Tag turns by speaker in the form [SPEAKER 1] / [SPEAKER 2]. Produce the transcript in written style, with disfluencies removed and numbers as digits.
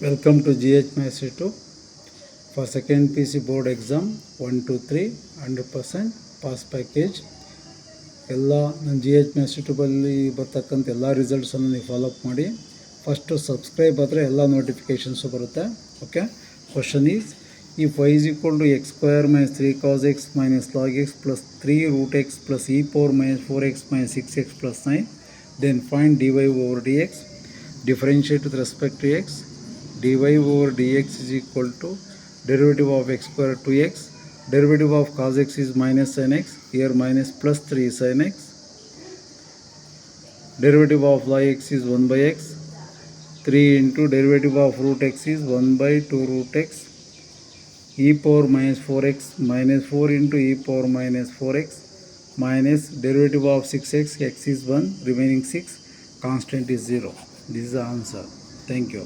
[SPEAKER 1] Welcome to GH Mastery 2 for second PC board exam 1 2 3 100% pass package. ಎಲ್ಲ ನನ್ನ GH Mastery 2 ಬರ್ತಕ್ಕಂಥ ಎಲ್ಲ ರಿಸಲ್ಟ್ಸನ್ನು ನೀವು ಫಾಲೋಅಪ್ ಮಾಡಿ. ಫಸ್ಟು ಸಬ್ಸ್ಕ್ರೈಬ್ ಆದರೆ ಎಲ್ಲ ನೋಟಿಫಿಕೇಷನ್ಸು ಬರುತ್ತೆ. Okay. Question is, if y is equal to x square minus 3 cos x minus log x plus 3 root x plus e power minus 4x minus 6x plus 9, then find dy over dx. Differentiate with respect to x. dy over dx is equal to derivative of x square 2x. Derivative of cos x is minus sin x. Here minus plus 3 sin x. Derivative of log x is 1 by x. 3 into derivative of root x is 1 by 2 root x. E power minus 4x minus 4 into e power minus 4x minus derivative of 6x, x is 1, remaining 6, constant is 0. This is the answer. Thank you.